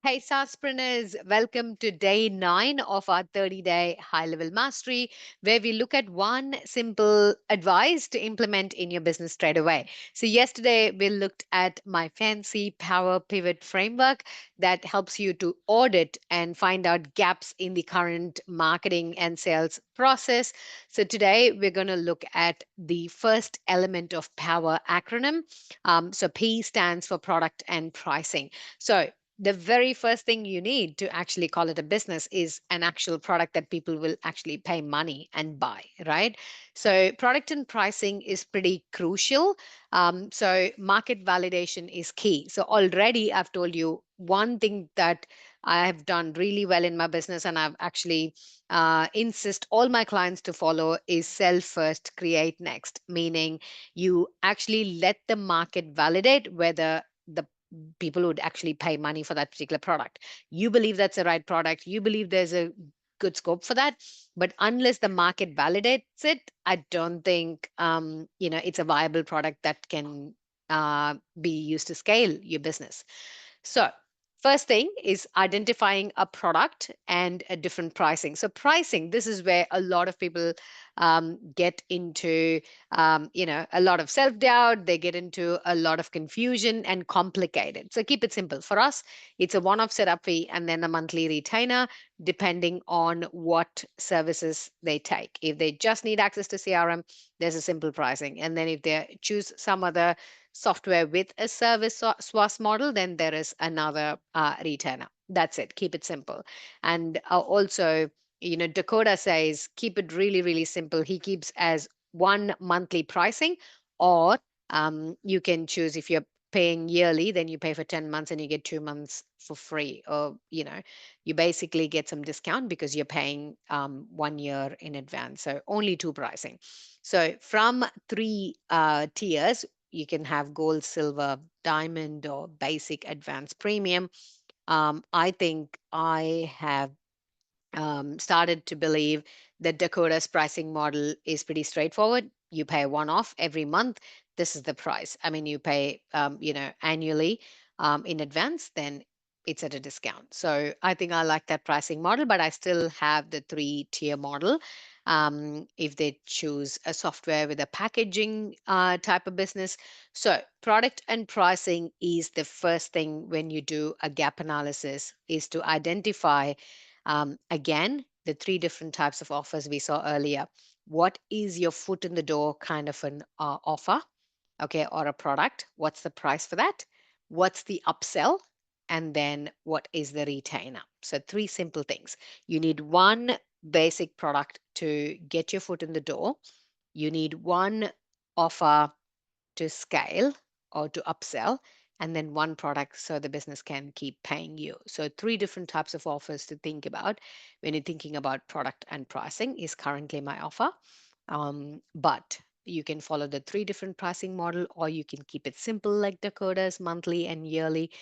Hey, SaaSpreneurs, welcome to day 9 of our 30-day high-level mastery, where we look at one simple advice to implement in your business straight away. So yesterday, we looked at my fancy Power Pivot framework that helps you to audit and find out gaps in the current marketing and sales process. So today, we're going to look at the first element of Power acronym. So P stands for product and pricing. So the very first thing you need to actually call it a business is an actual product that people will actually pay money and buy, right? So, product and pricing is pretty crucial. So, market validation is key. So, already I've told you one thing that I have done really well in my business, and I've actually insist all my clients to follow is sell first, create next, meaning you actually let the market validate whether the people would actually pay money for that particular product. You believe that's the right product. You believe there's a good scope for that. But unless the market validates it, I don't think it's a viable product that can be used to scale your business. So first thing is identifying a product and a different pricing. So pricing, this is where a lot of people get into a lot of self-doubt. They get into a lot of confusion and complicated. So keep it simple. For us, it's a one-off setup fee and then a monthly retainer, depending on what services they take. If they just need access to CRM, there's a simple pricing. And then if they choose some other software with a service SaaS model, then there is another retainer. That's it. Keep it simple. And also, Dakota says keep it really, really simple. He keeps as one monthly pricing, or you can choose if you're paying yearly, then you pay for 10 months and you get 2 months for free. Or, you basically get some discount because you're paying 1 year in advance. So only two pricing. So from three tiers, you can have gold, silver, diamond, or basic, advanced, premium. I think I have started to believe that Dakota's pricing model is pretty straightforward. You pay one off every month. This is the price. I mean, you pay, annually in advance, then it's at a discount. So I think I like that pricing model, but I still have the three-tier model. If they choose a software with a packaging type of business. So product and pricing is the first thing when you do a gap analysis is to identify again, the three different types of offers we saw earlier. What is your foot in the door kind of an offer, okay, or a product? What's the price for that? What's the upsell? And then what is the retainer? So, three simple things. You need one basic product to get your foot in the door. You need one offer to scale or to upsell, and then one product so the business can keep paying you. So, three different types of offers to think about when you're thinking about product and pricing is currently my offer. But you can follow the three different pricing model, or you can keep it simple like Dakota's monthly and yearly,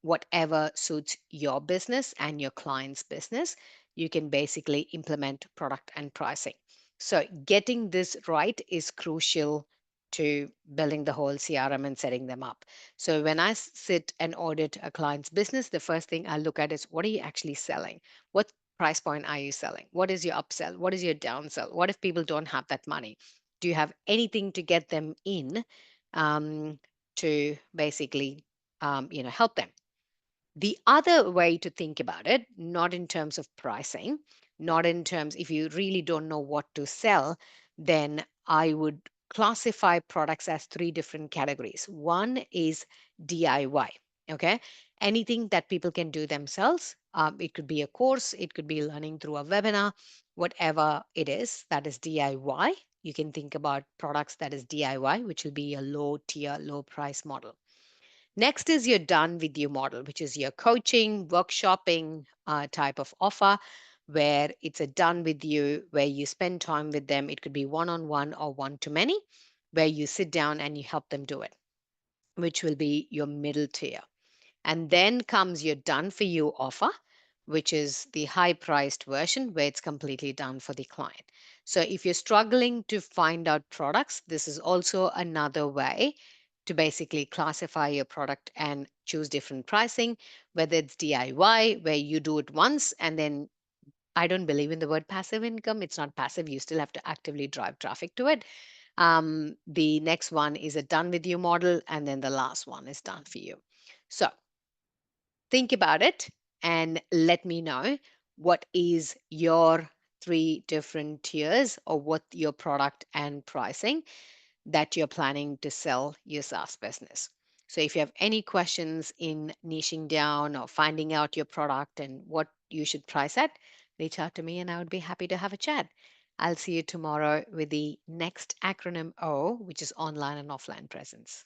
whatever suits your business and your client's business. You can basically implement product and pricing. So, getting this right is crucial to building the whole CRM and setting them up. So when I sit and audit a client's business, the first thing I look at is what are you actually selling? What price point are you selling? What is your upsell? What is your downsell? What if people don't have that money? Do you have anything to get them in um, to basically help them? The other way to think about it, not in terms of pricing, not in terms if you really don't know what to sell, then I would classify products as three different categories. One is DIY, okay? Anything that people can do themselves. It could be a course, it could be learning through a webinar, whatever it is, that is DIY. You can think about products that is DIY, which will be a low tier, low price model. Next is your done with you model, which is your coaching, workshopping type of offer, where it's a done with you, where you spend time with them. It could be one on one or one to many, where you sit down and you help them do it, which will be your middle tier. And then comes your done for you offer, which is the high priced version where it's completely done for the client. So if you're struggling to find out products, this is also another way to basically classify your product and choose different pricing, whether it's DIY, where you do it once and then I don't believe in the word passive income. It's not passive. You still have to actively drive traffic to it. The next one is a done with you model, and then the last one is done for you. So think about it and let me know what is your three different tiers or what your product and pricing that you're planning to sell your SaaS business. So if you have any questions in niching down or finding out your product and what you should price at, reach out to me and I would be happy to have a chat. I'll see you tomorrow with the next acronym O, which is online and offline presence.